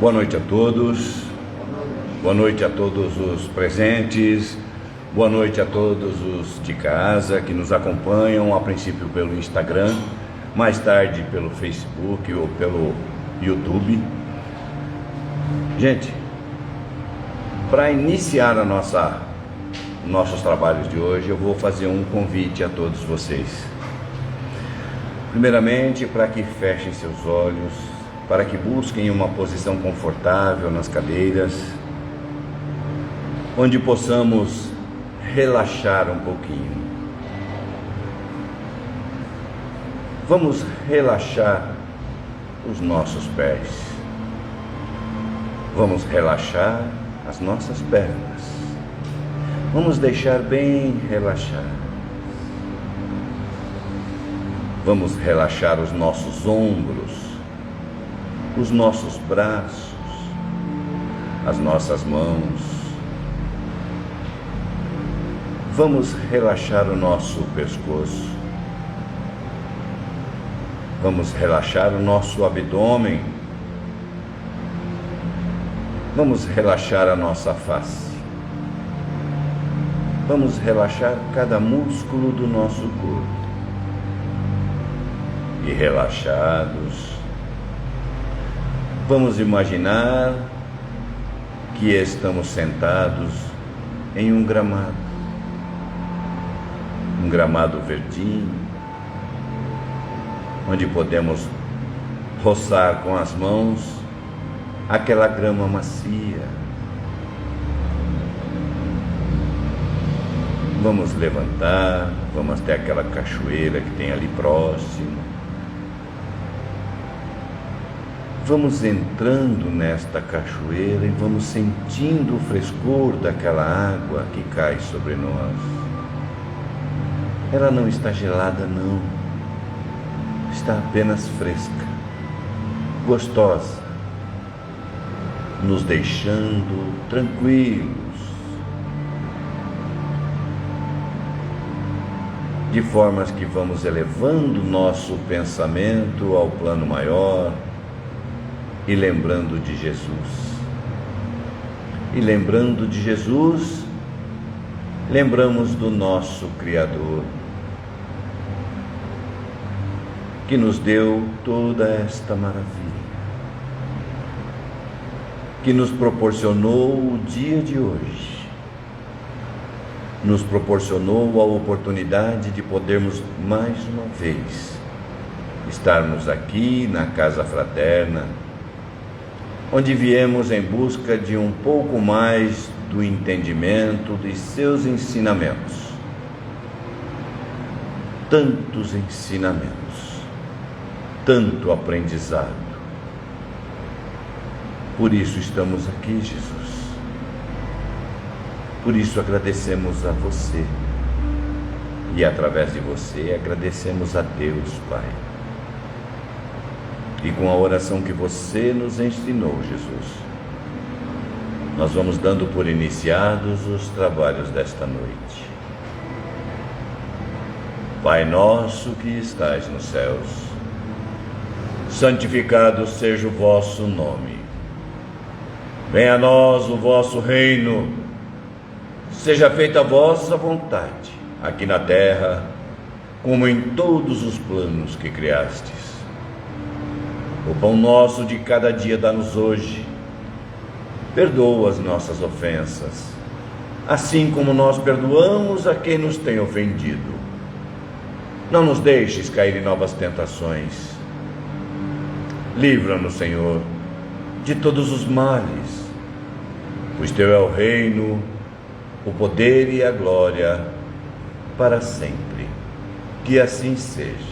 Boa noite a todos, boa noite a todos os presentes, boa noite a todos os de casa que nos acompanham, a princípio pelo Instagram, mais tarde pelo Facebook ou pelo YouTube. Gente, para iniciar nossos trabalhos de hoje, eu vou fazer um convite a todos vocês. Primeiramente, para que fechem seus olhos, para que busquem uma posição confortável nas cadeiras, onde possamos relaxar um pouquinho. Vamos relaxar os nossos pés. Vamos relaxar as nossas pernas. Vamos deixar bem relaxar. Vamos relaxar os nossos ombros, os nossos braços, as nossas mãos. Vamos relaxar o nosso pescoço. Vamos relaxar o nosso abdômen. Vamos relaxar a nossa face. Vamos relaxar cada músculo do nosso corpo. E relaxados, vamos imaginar que estamos sentados em um gramado verdinho, onde podemos roçar com as mãos aquela grama macia. Vamos levantar, vamos até aquela cachoeira que tem ali próximo. Vamos entrando nesta cachoeira e vamos sentindo o frescor daquela água que cai sobre nós. Ela não está gelada, não. Está apenas fresca, gostosa, nos deixando tranquilos, de formas que vamos elevando nosso pensamento ao plano maior e lembrando de Jesus. E lembrando de Jesus, lembramos do nosso Criador, que nos deu toda esta maravilha, que nos proporcionou o dia de hoje, nos proporcionou a oportunidade de podermos mais uma vez estarmos aqui na Casa Fraterna, onde viemos em busca de um pouco mais do entendimento de seus ensinamentos. Tantos ensinamentos, tanto aprendizado. Por isso estamos aqui, Jesus. Por isso agradecemos a você. E através de você agradecemos a Deus, Pai. E com a oração que você nos ensinou, Jesus, nós vamos dando por iniciados os trabalhos desta noite. Pai nosso que estais nos céus, santificado seja o vosso nome. Venha a nós o vosso reino. Seja feita a vossa vontade, aqui na terra, como em todos os planos que criastes. O pão nosso de cada dia dá-nos hoje. Perdoa as nossas ofensas, assim como nós perdoamos a quem nos tem ofendido. Não nos deixes cair em novas tentações. Livra-nos, Senhor, de todos os males, pois Teu é o reino, o poder e a glória para sempre. Que assim seja.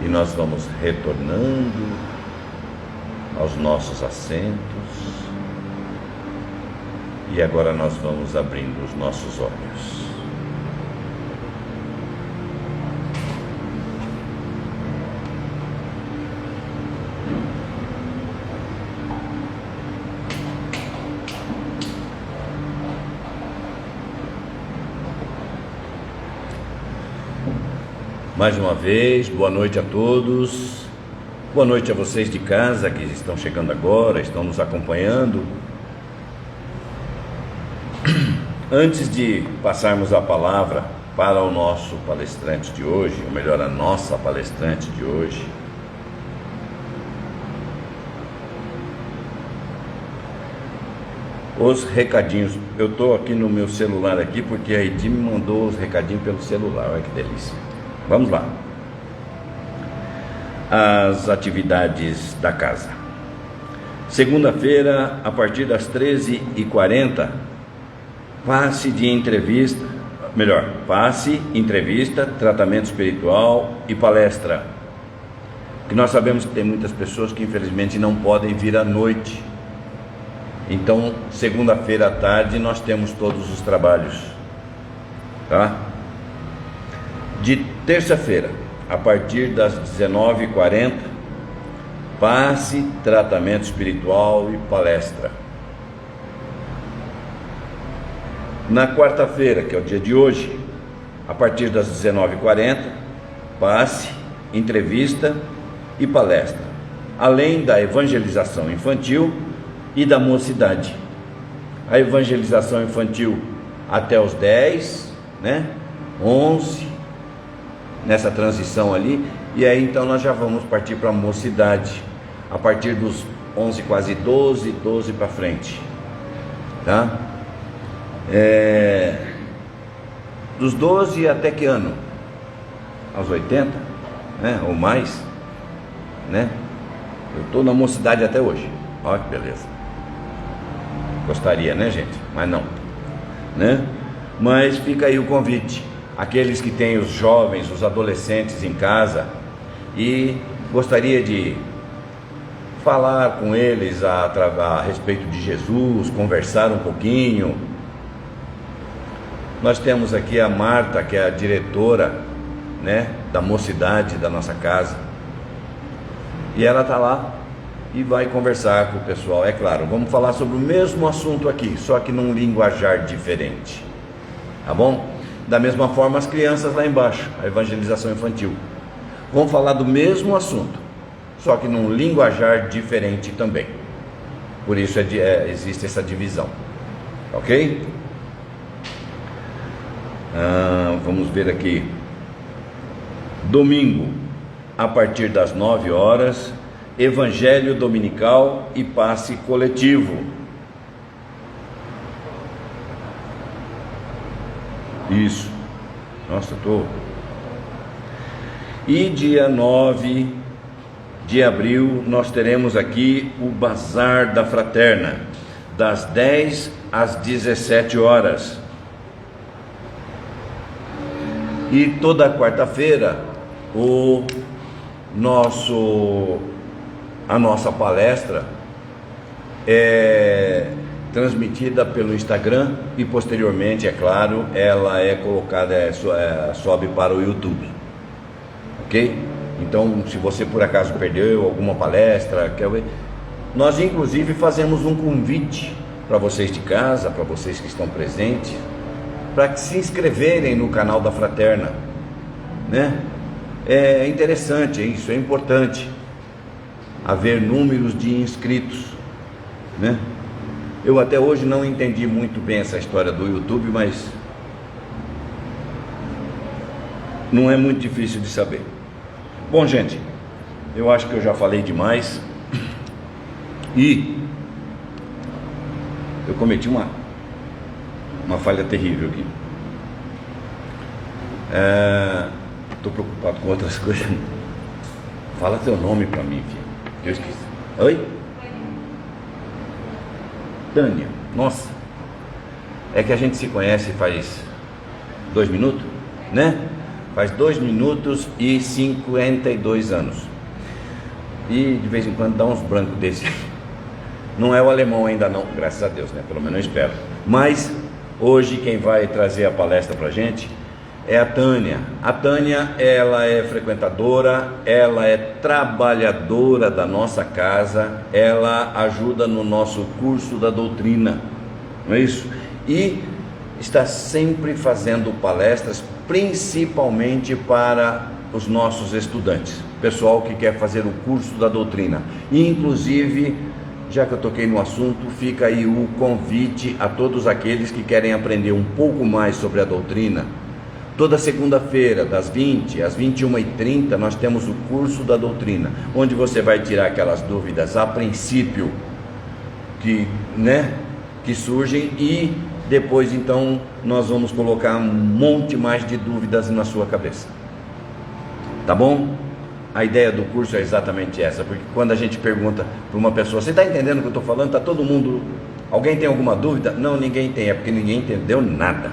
E nós vamos retornando aos nossos assentos. E agora nós vamos abrindo os nossos olhos. Mais uma vez, boa noite a todos. Boa noite a vocês de casa que estão chegando agora, estão nos acompanhando. Antes de passarmos a palavra para o nosso palestrante de hoje, ou melhor, a nossa palestrante de hoje, os recadinhos. Eu estou aqui no meu celular aqui porque a Edi me mandou os recadinhos pelo celular. Olha que delícia. Vamos lá. As atividades da casa. Segunda-feira, a partir das 13h40, passe, entrevista, tratamento espiritual e palestra. Que nós sabemos que tem muitas pessoas que infelizmente não podem vir à noite. Então, segunda-feira à tarde nós temos todos os trabalhos, tá? De terça-feira, a partir das 19h40, passe, tratamento espiritual e palestra. Na quarta-feira, que é o dia de hoje, a partir das 19h40, passe, entrevista e palestra, além da evangelização infantil e da mocidade. A evangelização infantil até os 10, 11, nessa transição ali, e aí então nós já vamos partir para a mocidade, a partir dos 11, quase 12 para frente, tá? Dos 12 até que ano? Aos 80, ou mais, Eu estou na mocidade até hoje, olha que beleza. Gostaria, gente? Mas não, Mas fica aí o convite. Aqueles que têm os jovens, os adolescentes em casa e gostaria de falar com eles a respeito de Jesus, conversar um pouquinho. Nós temos aqui a Marta, que é a diretora, da mocidade da nossa casa. E ela está lá e vai conversar com o pessoal. É claro, vamos falar sobre o mesmo assunto aqui, só que num linguajar diferente, tá bom? Da mesma forma as crianças lá embaixo, a evangelização infantil, vão falar do mesmo assunto, só que num linguajar diferente também. Por isso existe essa divisão, ok? Vamos ver aqui. Domingo, a partir das 9 horas, Evangelho Dominical e Passe Coletivo. Isso. Nossa, E dia 9 de abril nós teremos aqui o Bazar da Fraterna, das 10 às 17 horas. E toda quarta-feira a nossa palestra é transmitida pelo Instagram e posteriormente, é claro, ela é colocada, sobe para o YouTube, ok? Então, se você por acaso perdeu alguma palestra, nós inclusive fazemos um convite para vocês de casa, para vocês que estão presentes, para que se inscreverem no canal da Fraterna, É interessante isso, é importante haver números de inscritos, Eu até hoje não entendi muito bem essa história do YouTube, mas não é muito difícil de saber. Bom, gente, eu acho que eu já falei demais e eu cometi uma falha terrível aqui. Estou preocupado com outras coisas. Fala teu nome para mim, filho, que eu esqueci. Oi? Tânia. Nossa, é que a gente se conhece faz 2 minutos, Faz 2 minutos e 52 anos. E de vez em quando dá uns brancos desses. Não é o alemão ainda não, graças a Deus, Pelo menos eu espero. Mas hoje quem vai trazer a palestra pra gente é a Tânia. A Tânia, ela é frequentadora, ela é trabalhadora da nossa casa, ela ajuda no nosso curso da doutrina, não é isso? E está sempre fazendo palestras, principalmente para os nossos estudantes. pessoal que quer fazer o curso da doutrina. E, inclusive, já que eu toquei no assunto, fica aí o convite a todos aqueles que querem aprender um pouco mais sobre a doutrina. Toda segunda-feira, das 20 às 21h30, nós temos o curso da doutrina, onde você vai tirar aquelas dúvidas a princípio que surgem, e depois então nós vamos colocar um monte mais de dúvidas na sua cabeça. Tá bom? A ideia do curso é exatamente essa, porque quando a gente pergunta para uma pessoa, você está entendendo o que eu estou falando? Está todo mundo... Alguém tem alguma dúvida? Não, ninguém tem, é porque ninguém entendeu nada,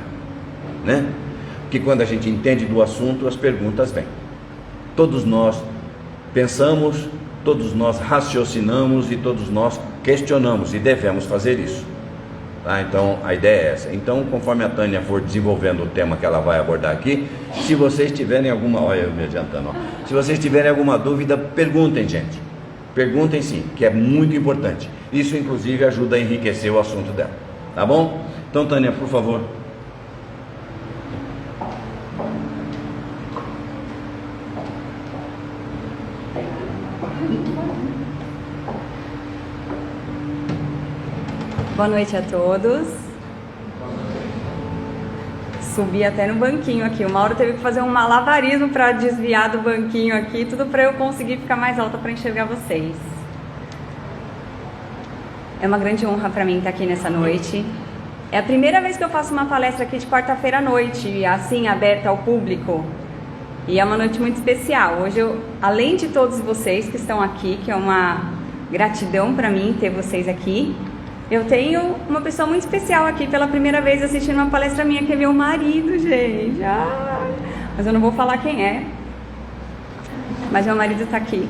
né? Porque quando a gente entende do assunto, as perguntas vêm. Todos nós pensamos, todos nós raciocinamos e todos nós questionamos, e devemos fazer isso. Tá? Então a ideia é essa. Então, conforme a Tânia for desenvolvendo o tema que ela vai abordar aqui, se vocês tiverem alguma... Olha eu me adiantando, ó. Se vocês tiverem alguma dúvida, perguntem, gente. Perguntem sim, que é muito importante. Isso inclusive ajuda a enriquecer o assunto dela. Tá bom? Então, Tânia, por favor. Boa noite a todos. Subi até no banquinho aqui. Uma hora teve que fazer um malabarismo para desviar do banquinho aqui, tudo para eu conseguir ficar mais alta para enxergar vocês. É uma grande honra para mim estar aqui nessa noite. É a primeira vez que eu faço uma palestra aqui de quarta-feira à noite, assim, aberta ao público. E é uma noite muito especial. Hoje eu, além de todos vocês que estão aqui, que é uma gratidão para mim ter vocês aqui, eu tenho uma pessoa muito especial aqui pela primeira vez assistindo uma palestra minha, que é meu marido, gente. Mas eu não vou falar quem é. Mas meu marido está aqui.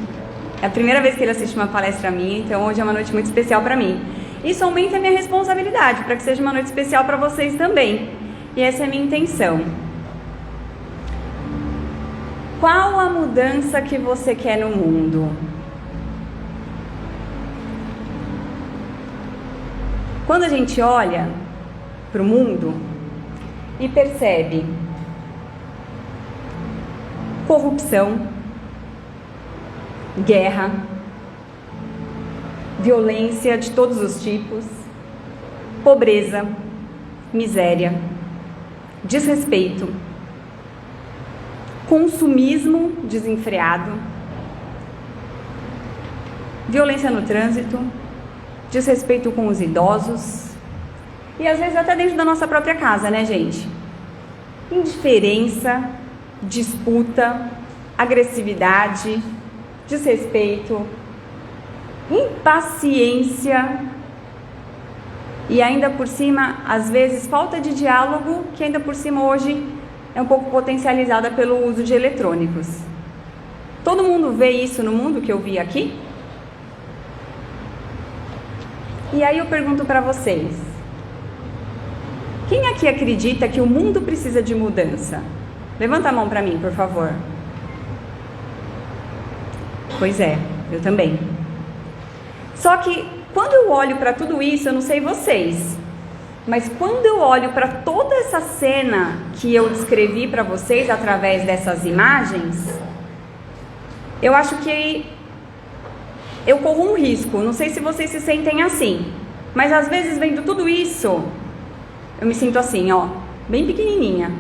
É a primeira vez que ele assiste uma palestra minha, então hoje é uma noite muito especial para mim. Isso aumenta a minha responsabilidade, para que seja uma noite especial para vocês também. E essa é a minha intenção. Qual a mudança que você quer no mundo? Quando a gente olha para o mundo e percebe corrupção, guerra, violência de todos os tipos, pobreza, miséria, desrespeito, consumismo desenfreado, violência no trânsito, desrespeito com os idosos e às vezes até dentro da nossa própria casa, né, gente? Indiferença, disputa, agressividade, desrespeito, impaciência e ainda por cima, às vezes, falta de diálogo, que ainda por cima hoje é um pouco potencializada pelo uso de eletrônicos. Todo mundo vê isso no mundo que eu vi aqui? E aí eu pergunto para vocês, quem aqui acredita que o mundo precisa de mudança? Levanta a mão para mim, por favor. Pois é, eu também. Só que quando eu olho para tudo isso, eu não sei vocês, mas quando eu olho para toda essa cena que eu descrevi para vocês através dessas imagens, eu acho que eu corro um risco. Não sei se vocês se sentem assim, mas às vezes vendo tudo isso, eu me sinto assim, ó, bem pequenininha.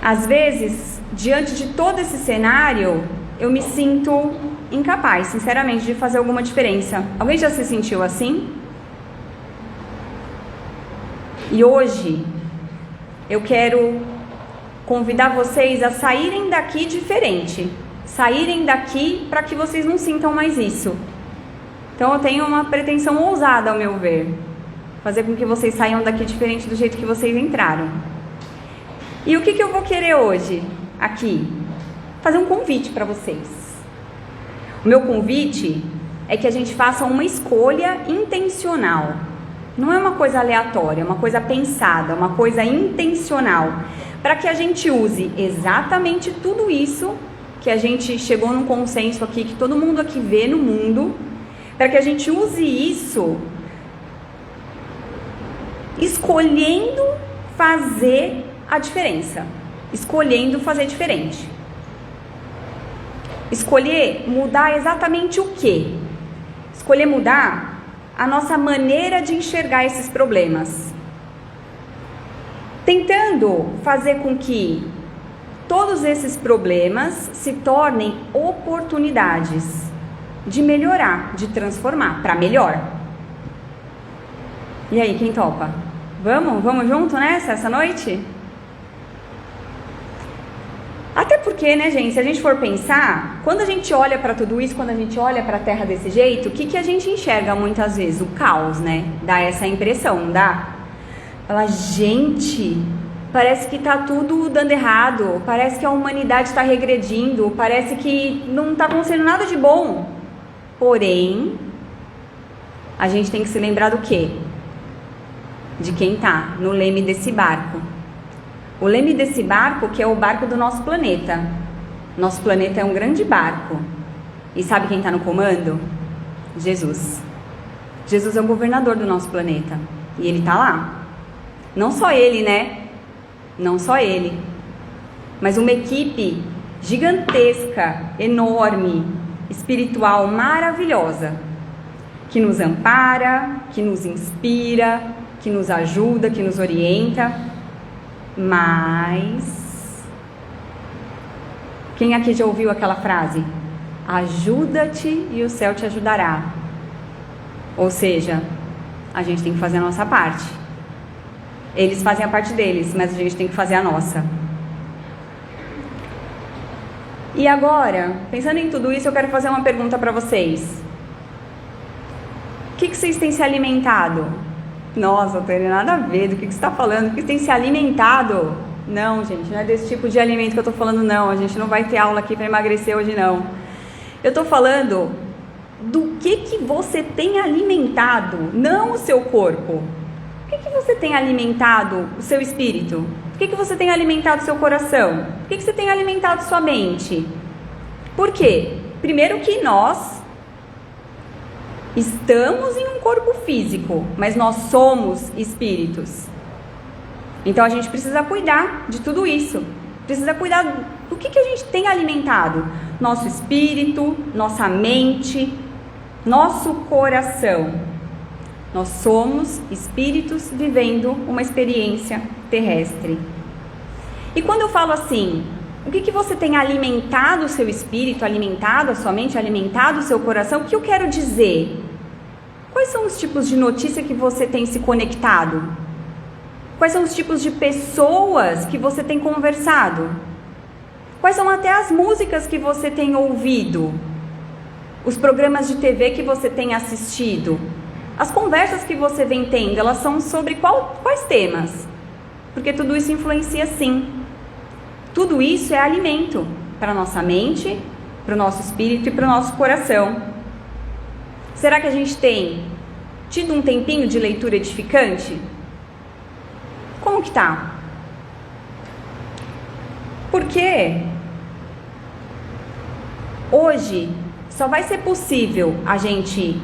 Às vezes, diante de todo esse cenário, eu me sinto incapaz, sinceramente, de fazer alguma diferença. Alguém já se sentiu assim? E hoje, eu quero convidar vocês a saírem daqui diferente. Saírem daqui para que vocês não sintam mais isso. Então eu tenho uma pretensão ousada, ao meu ver. Fazer com que vocês saiam daqui diferente do jeito que vocês entraram. E o que eu vou querer hoje, aqui? Fazer um convite para vocês. O meu convite é que a gente faça uma escolha intencional. Não é uma coisa aleatória, é uma coisa pensada, uma coisa intencional. Para que a gente use exatamente tudo isso que a gente chegou num consenso aqui, que todo mundo aqui vê no mundo, para que a gente use isso escolhendo fazer a diferença, escolhendo fazer diferente. Escolher mudar exatamente o quê? Escolher mudar a nossa maneira de enxergar esses problemas. Tentando fazer com que todos esses problemas se tornem oportunidades de melhorar, de transformar para melhor. E aí, quem topa? Vamos junto nessa, essa noite? Até porque, né, gente, se a gente for pensar, quando a gente olha para tudo isso, quando a gente olha para a Terra desse jeito, o que a gente enxerga muitas vezes? O caos, né? Dá essa impressão, não dá? Fala, gente, parece que tá tudo dando errado, parece que a humanidade está regredindo, parece que não está acontecendo nada de bom. Porém, a gente tem que se lembrar do quê? De quem tá no leme desse barco. O leme desse barco, que é o barco do nosso planeta. Nosso planeta é um grande barco. E sabe quem está no comando? Jesus. Jesus é o governador do nosso planeta. E ele está lá. Não só ele, né? Não só ele. Mas uma equipe gigantesca, enorme, espiritual, maravilhosa. Que nos ampara, que nos inspira, que nos ajuda, que nos orienta. Mas quem aqui já ouviu aquela frase? Ajuda-te e o céu te ajudará. Ou seja, a gente tem que fazer a nossa parte. Eles fazem a parte deles, mas a gente tem que fazer a nossa. E agora, pensando em tudo isso, eu quero fazer uma pergunta para vocês. O que vocês têm se alimentado? Nossa, não tem nada a ver do que você está falando. O que tem se alimentado? Não, gente, não é desse tipo de alimento que eu estou falando, não. A gente não vai ter aula aqui para emagrecer hoje, não. Eu estou falando do que você tem alimentado, não o seu corpo. O que você tem alimentado o seu espírito? O que você tem alimentado o seu coração? O que você tem alimentado sua mente? Por quê? Primeiro que nós estamos em um corpo físico, mas nós somos espíritos. Então a gente precisa cuidar de tudo isso. Precisa cuidar do que a gente tem alimentado. Nosso espírito, nossa mente, nosso coração. Nós somos espíritos vivendo uma experiência terrestre. E quando eu falo assim, o que você tem alimentado o seu espírito, alimentado a sua mente, alimentado o seu coração, o que eu quero dizer? Quais são os tipos de notícia que você tem se conectado? Quais são os tipos de pessoas que você tem conversado? Quais são até as músicas que você tem ouvido? Os programas de TV que você tem assistido? As conversas que você vem tendo, elas são sobre quais temas? Porque tudo isso influencia sim. Tudo isso é alimento para a nossa mente, para o nosso espírito e para o nosso coração. Será que a gente tem tido um tempinho de leitura edificante? Como que tá? Porque hoje só vai ser possível a gente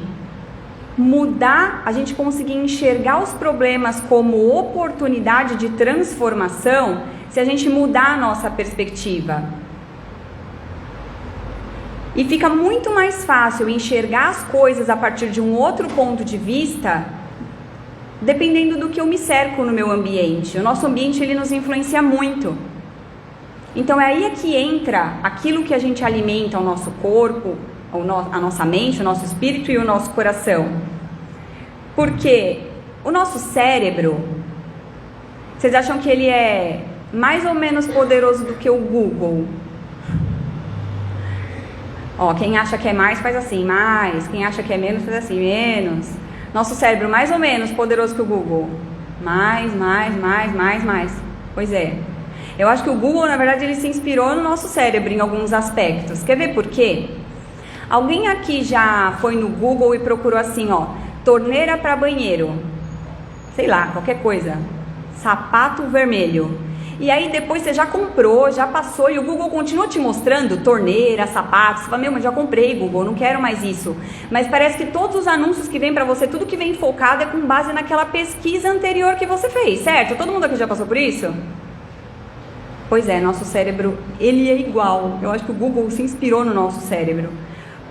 mudar, a gente conseguir enxergar os problemas como oportunidade de transformação se a gente mudar a nossa perspectiva. E fica muito mais fácil enxergar as coisas a partir de um outro ponto de vista, dependendo do que eu me cerco no meu ambiente. O nosso ambiente, ele nos influencia muito. Então é aí que entra aquilo que a gente alimenta ao nosso corpo, a nossa mente, o nosso espírito e o nosso coração. Porque o nosso cérebro, vocês acham que ele é mais ou menos poderoso do que o Google? Ó, quem acha que é mais, faz assim, mais. Quem acha que é menos, faz assim, menos. Nosso cérebro mais ou menos poderoso que o Google. Mais. Pois é. Eu acho que o Google, na verdade, ele se inspirou no nosso cérebro em alguns aspectos. Quer ver por quê? Alguém aqui já foi no Google e procurou assim, ó, torneira para banheiro. Sei lá, qualquer coisa. Sapato vermelho. E aí depois você já comprou, já passou e o Google continua te mostrando torneira, sapatos. Você fala, meu, mas já comprei, Google, não quero mais isso. Mas parece que todos os anúncios que vem pra você, tudo que vem focado é com base naquela pesquisa anterior que você fez, certo? Todo mundo aqui já passou por isso? Pois é, nosso cérebro, ele é igual. Eu acho que o Google se inspirou no nosso cérebro.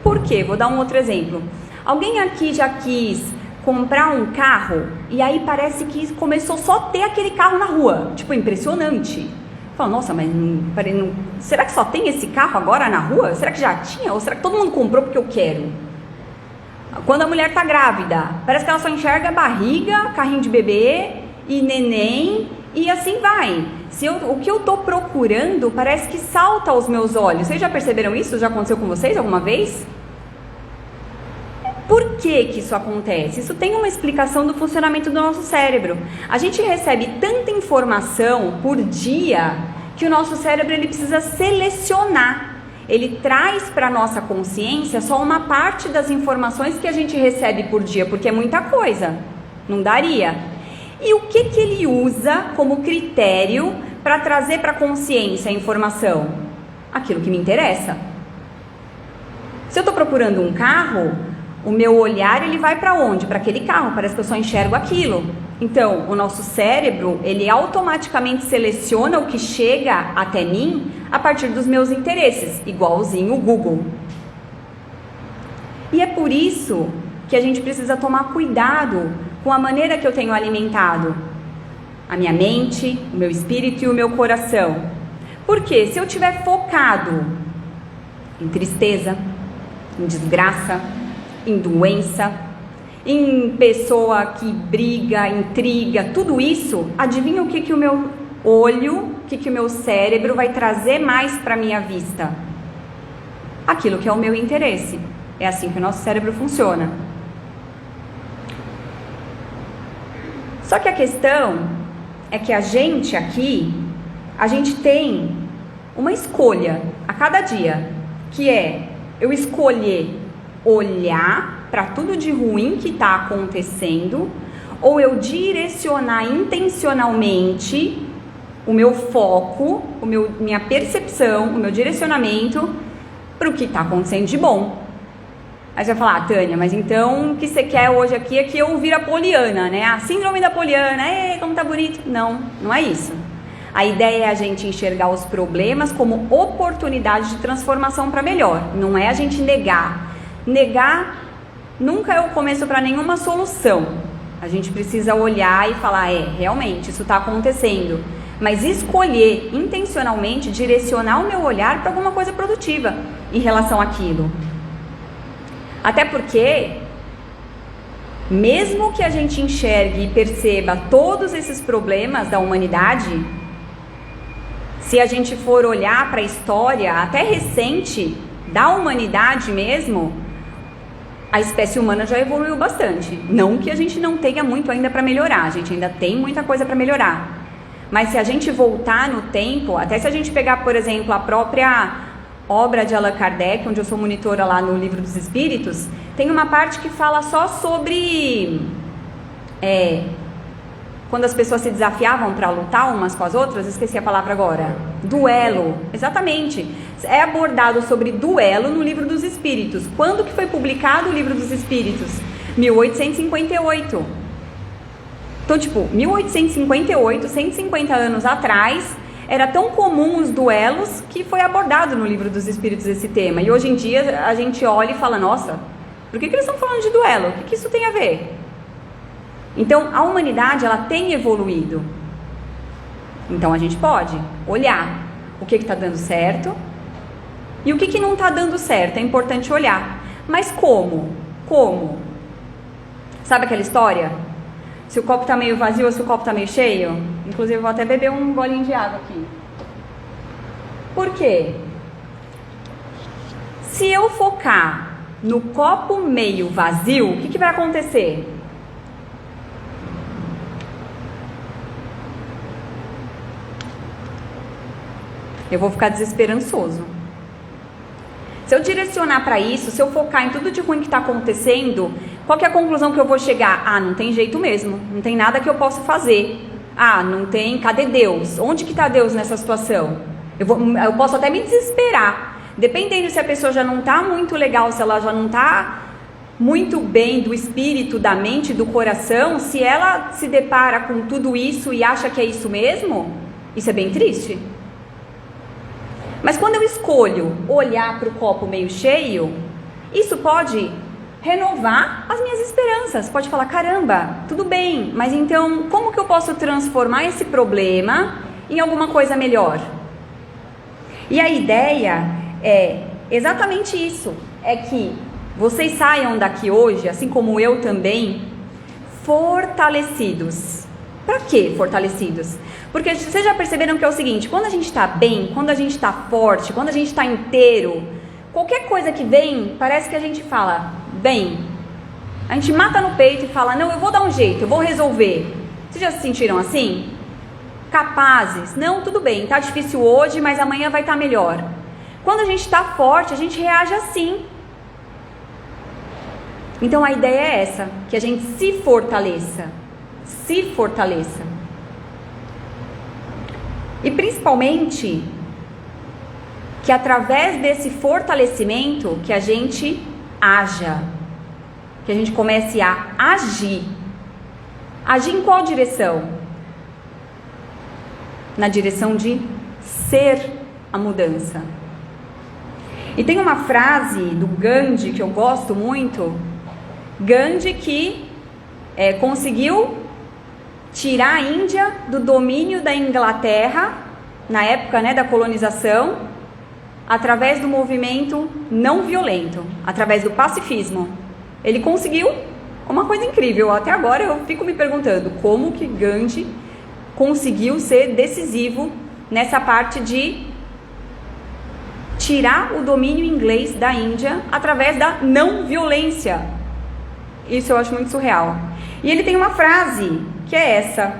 Por quê? Vou dar um outro exemplo. Alguém aqui já quis comprar um carro e aí parece que começou só a ter aquele carro na rua. Tipo, impressionante. Fala, nossa, mas será que só tem esse carro agora na rua? Será que já tinha? Ou será que todo mundo comprou porque eu quero? Quando a mulher tá grávida, parece que ela só enxerga barriga, carrinho de bebê e neném e assim vai. O que eu tô procurando parece que salta aos meus olhos. Vocês já perceberam isso? Já aconteceu com vocês alguma vez? Por que isso acontece? Isso tem uma explicação do funcionamento do nosso cérebro. A gente recebe tanta informação por dia que o nosso cérebro ele precisa selecionar. Ele traz para a nossa consciência só uma parte das informações que a gente recebe por dia, porque é muita coisa, não daria. E o que ele usa como critério para trazer para a consciência a informação? Aquilo que me interessa. Se eu estou procurando um carro, o meu olhar ele vai para onde? Para aquele carro, parece que eu só enxergo aquilo. Então, o nosso cérebro, ele automaticamente seleciona o que chega até mim a partir dos meus interesses, igualzinho o Google. E é por isso que a gente precisa tomar cuidado com a maneira que eu tenho alimentado a minha mente, o meu espírito e o meu coração. Porque se eu estiver focado em tristeza, em desgraça, em doença, em pessoa que briga, intriga, tudo isso, adivinha o que o meu olho, o que o meu cérebro vai trazer mais para a minha vista? Aquilo que é o meu interesse. É assim que o nosso cérebro funciona. Só que a questão é que a gente aqui, a gente tem uma escolha a cada dia, que é eu escolher olhar para tudo de ruim que está acontecendo, ou eu direcionar intencionalmente o meu foco, minha percepção, o meu direcionamento para o que está acontecendo de bom. Aí você vai falar, Tânia, mas então o que você quer hoje aqui é que eu vira poliana, né? A síndrome da poliana, como tá bonito. Não, não é isso. A ideia é a gente enxergar os problemas como oportunidade de transformação para melhor. Não é a gente negar. Negar nunca é o começo para nenhuma solução. A gente precisa olhar e falar, realmente, isso está acontecendo. Mas escolher intencionalmente, direcionar o meu olhar para alguma coisa produtiva em relação àquilo. Até porque, mesmo que a gente enxergue e perceba todos esses problemas da humanidade, se a gente for olhar para a história até recente da humanidade mesmo, a espécie humana já evoluiu bastante. Não que a gente não tenha muito ainda para melhorar, a gente ainda tem muita coisa para melhorar. Mas se a gente voltar no tempo, até se a gente pegar, por exemplo, a própria obra de Allan Kardec, onde eu sou monitora lá no Livro dos Espíritos, tem uma parte que fala só sobre quando as pessoas se desafiavam para lutar umas com as outras, esqueci a palavra agora, duelo, exatamente, é abordado sobre duelo no Livro dos Espíritos. Quando que foi publicado o Livro dos Espíritos? 1858. Então, 1858, 150 anos atrás, era tão comum os duelos que foi abordado no Livro dos Espíritos esse tema. E hoje em dia a gente olha e fala, nossa, por que eles estão falando de duelo? O que isso tem a ver? Então, a humanidade, ela tem evoluído. Então, a gente pode olhar o que está dando certo e o que não está dando certo. É importante olhar. Mas como? Como? Sabe aquela história? Se o copo está meio vazio ou se o copo está meio cheio? Inclusive, eu vou até beber um golinho de água aqui. Por quê? Se eu focar no copo meio vazio, o que vai acontecer? Eu vou ficar desesperançoso. Se eu direcionar para isso, se eu focar em tudo de ruim que está acontecendo, qual que é a conclusão que eu vou chegar? Ah, não tem jeito mesmo, não tem nada que eu possa fazer. Ah, não tem, cadê Deus? Onde que está Deus nessa situação? Eu posso até me desesperar, dependendo se a pessoa já não está muito legal, se ela já não está muito bem do espírito, da mente, do coração, se ela se depara com tudo isso e acha que é isso mesmo, isso é bem triste. Mas quando eu escolho olhar para o copo meio cheio, isso pode renovar as minhas esperanças. Pode falar, caramba, tudo bem, mas então como que eu posso transformar esse problema em alguma coisa melhor? E a ideia é exatamente isso, é que vocês saiam daqui hoje, assim como eu também, fortalecidos. Para que fortalecidos? Porque vocês já perceberam que é o seguinte, quando a gente está bem, quando a gente está forte, quando a gente está inteiro, qualquer coisa que vem, parece que a gente fala, bem, a gente mata no peito e fala, não, eu vou dar um jeito, eu vou resolver. Vocês já se sentiram assim? Capazes? Não, tudo bem, tá difícil hoje, mas amanhã vai estar melhor. Quando a gente está forte, a gente reage assim. Então a ideia é essa, que a gente se fortaleça. Se fortaleça. E principalmente, que através desse fortalecimento, que a gente haja. Que a gente comece a agir. Agir em qual direção? Na direção de ser a mudança. E tem uma frase do Gandhi que eu gosto muito. Gandhi que conseguiu tirar a Índia do domínio da Inglaterra, na época, né, da colonização, através do movimento não violento, através do pacifismo. Ele conseguiu uma coisa incrível. Até agora eu fico me perguntando como que Gandhi conseguiu ser decisivo nessa parte de tirar o domínio inglês da Índia através da não violência. Isso eu acho muito surreal. E ele tem uma frase que é essa: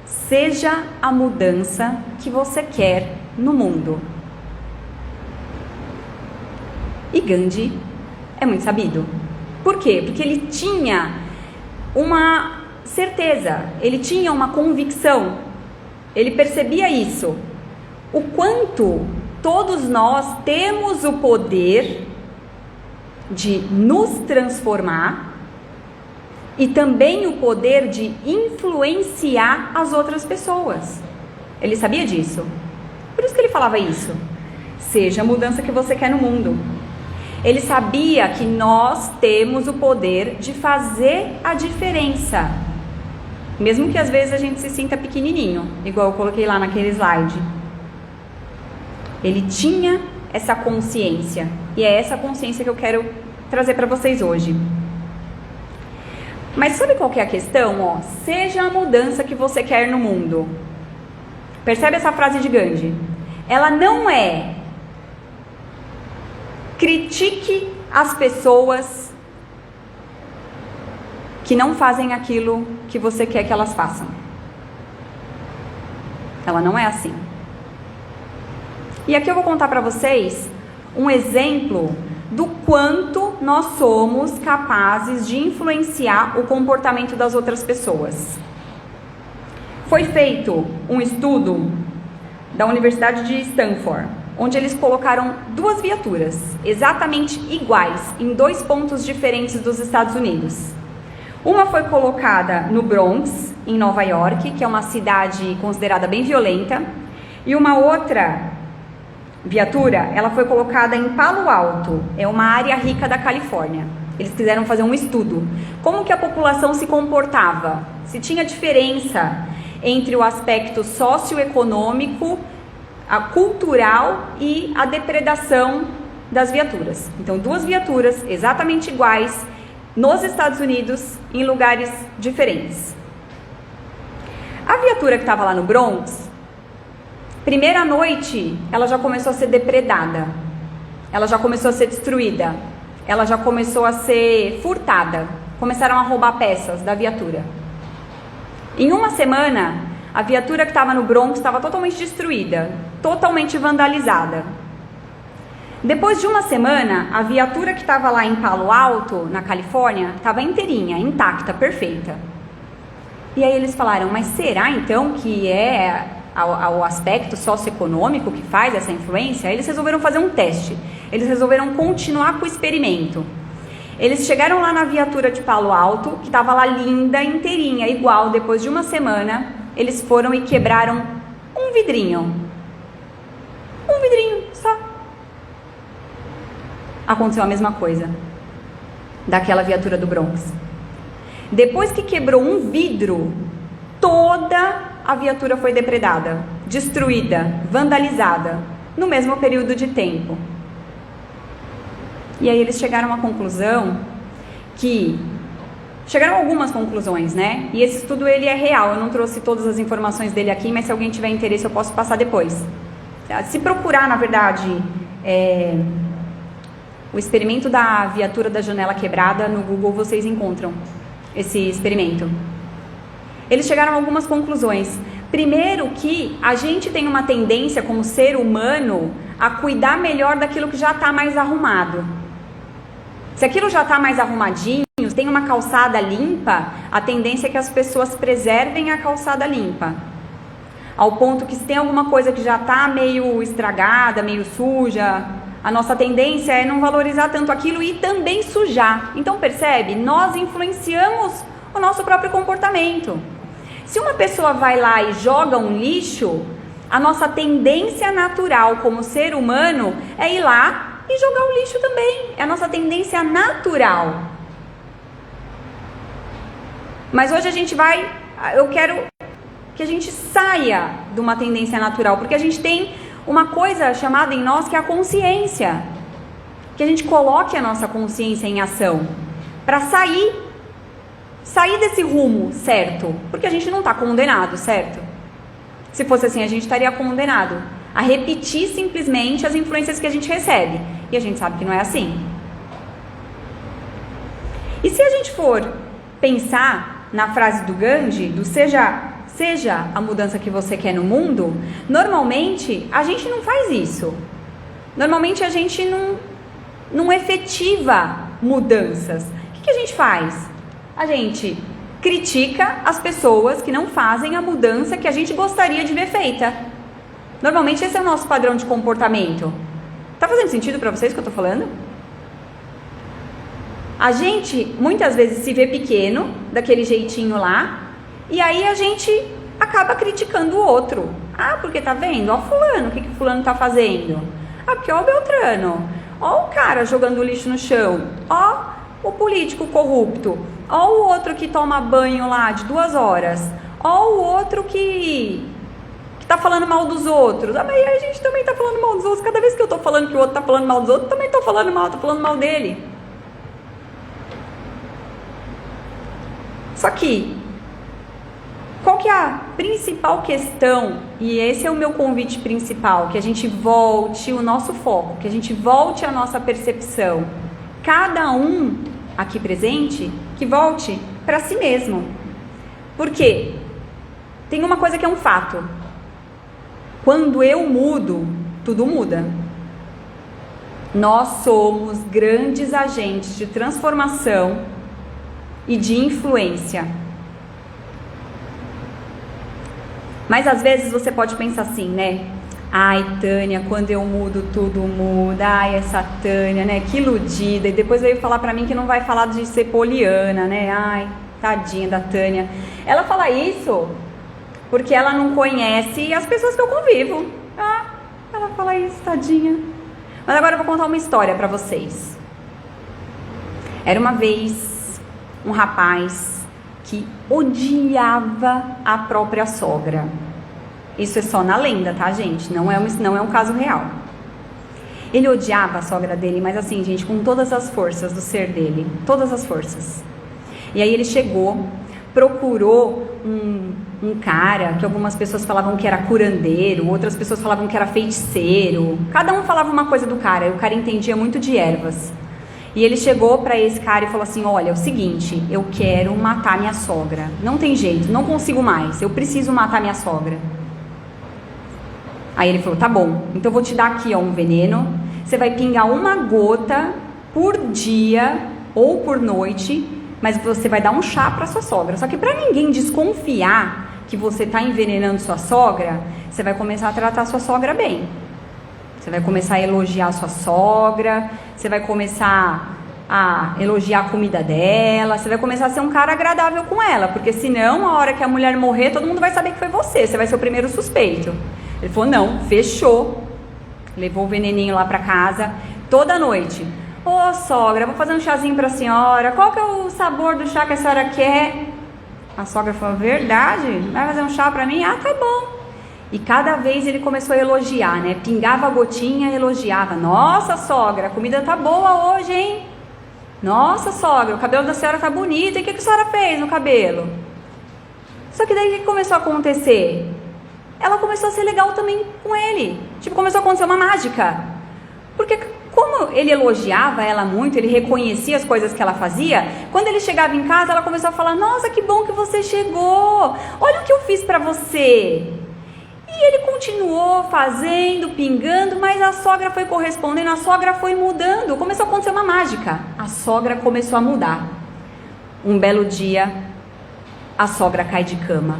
seja a mudança que você quer no mundo. E Gandhi é muito sabido. Por quê? Porque ele tinha uma certeza, ele tinha uma convicção, ele percebia isso, o quanto todos nós temos o poder de nos transformar e também o poder de influenciar as outras pessoas. Ele sabia disso, por isso que ele falava isso. Seja a mudança que você quer no mundo. Ele sabia que nós temos o poder de fazer a diferença, mesmo que às vezes a gente se sinta pequenininho, igual eu coloquei lá naquele slide. Ele tinha essa consciência, e é essa consciência que eu quero trazer para vocês hoje. Mas sabe qual que é a questão? Seja a mudança que você quer no mundo. Percebe essa frase de Gandhi? Ela não é critique as pessoas que não fazem aquilo que você quer que elas façam. Ela não é assim. E aqui eu vou contar para vocês um exemplo do quanto nós somos capazes de influenciar o comportamento das outras pessoas. Foi feito um estudo da Universidade de Stanford, onde eles colocaram 2 viaturas exatamente iguais em 2 pontos diferentes dos Estados Unidos. Uma foi colocada no Bronx, em Nova York, que é uma cidade considerada bem violenta, e uma outra viatura, ela foi colocada em Palo Alto, é uma área rica da Califórnia. Eles quiseram fazer um estudo, como que a população se comportava, se tinha diferença entre o aspecto socioeconômico, a cultural e a depredação das viaturas. Então, 2 viaturas exatamente iguais nos Estados Unidos, em lugares diferentes. A viatura que estava lá no Bronx, primeira noite, ela já começou a ser depredada, ela já começou a ser destruída, ela já começou a ser furtada, começaram a roubar peças da viatura. Em uma semana, a viatura que estava no Bronx estava totalmente destruída, totalmente vandalizada. Depois de uma semana, a viatura que estava lá em Palo Alto, na Califórnia, estava inteirinha, intacta, perfeita. E aí eles falaram, mas será então que é o aspecto socioeconômico que faz essa influência? Aí eles resolveram fazer um teste, eles resolveram continuar com o experimento. Eles chegaram lá na viatura de Palo Alto, que estava lá linda, inteirinha, igual. Depois de uma semana, eles foram e quebraram um vidrinho. Um vidrinho. Aconteceu a mesma coisa daquela viatura do Bronx. Depois que quebrou um vidro, toda a viatura foi depredada, destruída, vandalizada, no mesmo período de tempo. E aí eles chegaram a uma conclusão que... Chegaram a algumas conclusões, né? E esse estudo, ele é real. Eu não trouxe todas as informações dele aqui, mas se alguém tiver interesse, eu posso passar depois. Se procurar, na verdade, o experimento da viatura da janela quebrada no Google, vocês encontram esse experimento. Eles chegaram a algumas conclusões. Primeiro, que a gente tem uma tendência, como ser humano, a cuidar melhor daquilo que já está mais arrumado. Se aquilo já está mais arrumadinho, tem uma calçada limpa, a tendência é que as pessoas preservem a calçada limpa. Ao ponto que se tem alguma coisa que já está meio estragada, meio suja, a nossa tendência é não valorizar tanto aquilo e também sujar. Então percebe? Nós influenciamos o nosso próprio comportamento. Se uma pessoa vai lá e joga um lixo, a nossa tendência natural como ser humano é ir lá e jogar o lixo também. É a nossa tendência natural. Mas hoje eu quero que a gente saia de uma tendência natural, porque a gente tem uma coisa chamada em nós que é a consciência. Que a gente coloque a nossa consciência em ação para sair desse rumo certo, porque a gente não está condenado, certo? Se fosse assim, a gente estaria condenado a repetir simplesmente as influências que a gente recebe, e a gente sabe que não é assim. E se a gente for pensar na frase do Gandhi, do seja a mudança que você quer no mundo, normalmente a gente não faz isso. Normalmente a gente não efetiva mudanças. O que a gente faz? A gente critica as pessoas que não fazem a mudança que a gente gostaria de ver feita. Normalmente esse é o nosso padrão de comportamento. Tá fazendo sentido para vocês o que eu tô falando? A gente muitas vezes se vê pequeno, daquele jeitinho lá, e aí a gente acaba criticando o outro. Ah, porque tá vendo? Ó fulano, o que fulano tá fazendo? Ah, porque ó o Beltrano, ó o cara jogando lixo no chão, ó o político corrupto, ó o outro que toma banho lá de 2 horas, ó o outro que tá falando mal dos outros. Ah, mas a gente também tá falando mal dos outros. Cada vez que eu tô falando que o outro tá falando mal dos outros, eu também tô falando mal dele. Só que, qual que é a principal questão? E esse é o meu convite principal, que a gente volte o nosso foco, que a gente volte a nossa percepção. Cada um aqui presente, que volte para si mesmo. Por quê? Tem uma coisa que é um fato. Quando eu mudo, tudo muda. Nós somos grandes agentes de transformação e de influência. Mas às vezes você pode pensar assim, né? Ai, Tânia, quando eu mudo, tudo muda. Ai, essa Tânia, né? Que iludida. E depois veio falar pra mim que não vai falar de ser poliana, né? Ai, tadinha da Tânia. Ela fala isso porque ela não conhece as pessoas que eu convivo. Ah, ela fala isso, tadinha. Mas agora eu vou contar uma história pra vocês. Era uma vez um rapaz que odiava a própria sogra. Isso é só na lenda, tá, gente? Não é um caso real. Ele odiava a sogra dele, mas assim, gente, com todas as forças do ser dele. Todas as forças. E aí ele chegou, procurou um cara que algumas pessoas falavam que era curandeiro, outras pessoas falavam que era feiticeiro. Cada um falava uma coisa do cara, e o cara entendia muito de ervas. E ele chegou pra esse cara e falou assim: olha, é o seguinte, eu quero matar minha sogra. Não tem jeito, não consigo mais, eu preciso matar minha sogra. Aí ele falou: tá bom, então eu vou te dar aqui um veneno. Você vai pingar uma gota por dia ou por noite, mas você vai dar um chá pra sua sogra. Só que pra ninguém desconfiar que você tá envenenando sua sogra, você vai começar a tratar sua sogra bem. Você vai começar a elogiar a sua sogra, você vai começar a elogiar a comida dela, você vai começar a ser um cara agradável com ela, porque senão, a hora que a mulher morrer, todo mundo vai saber que foi você vai ser o primeiro suspeito. Ele falou: não, fechou. Levou o veneninho lá pra casa, toda noite. Ô sogra, vou fazer um chazinho pra senhora. Qual que é o sabor do chá que a senhora quer? A sogra falou, verdade? Vai fazer um chá pra mim? Ah, tá bom. E cada vez ele começou a elogiar, né? Pingava a gotinha e elogiava. Nossa sogra, a comida tá boa hoje, hein? Nossa sogra, o cabelo da senhora tá bonito. E o que a senhora fez no cabelo? Só que daí o que começou a acontecer? Ela começou a ser legal também com ele. Tipo, começou a acontecer uma mágica. Porque como ele elogiava ela muito, ele reconhecia as coisas que ela fazia, quando ele chegava em casa, ela começou a falar, nossa, que bom que você chegou. Olha o que eu fiz pra você. E ele continuou fazendo, pingando, mas a sogra foi correspondendo, a sogra foi mudando. Começou a acontecer uma mágica. A sogra começou a mudar. Um belo dia, a sogra cai de cama.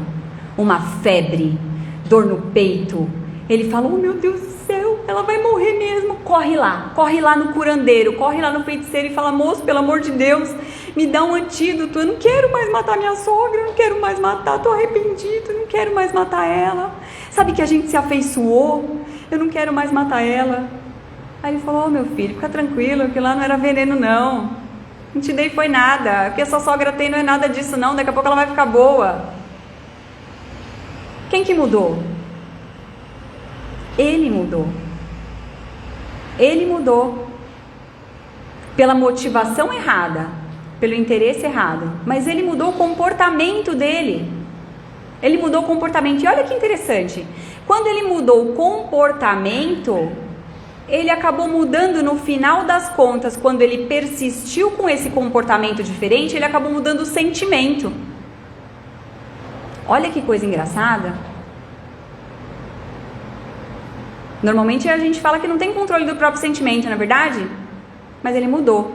Uma febre, dor no peito. Ele falou, oh meu Deus do céu, ela vai morrer mesmo. Corre lá no curandeiro, corre lá no feiticeiro e fala, moço, pelo amor de Deus, me dá um antídoto. Eu não quero mais matar minha sogra, eu não quero mais matar, tô arrependido, eu não quero mais matar ela. Sabe que a gente se afeiçoou, eu não quero mais matar ela. Aí ele falou, oh meu filho, fica tranquilo, que lá não era veneno não. Não te dei foi nada, o que essa sogra tem não é nada disso não, daqui a pouco ela vai ficar boa. Quem que mudou? Ele mudou. Ele mudou. Pela motivação errada, pelo interesse errado. Mas ele mudou o comportamento dele. Ele mudou o comportamento. E olha que interessante. Quando ele mudou o comportamento, ele acabou mudando no final das contas. Quando ele persistiu com esse comportamento diferente, ele acabou mudando o sentimento. Olha que coisa engraçada. Normalmente a gente fala que não tem controle do próprio sentimento, não é verdade? Mas ele mudou.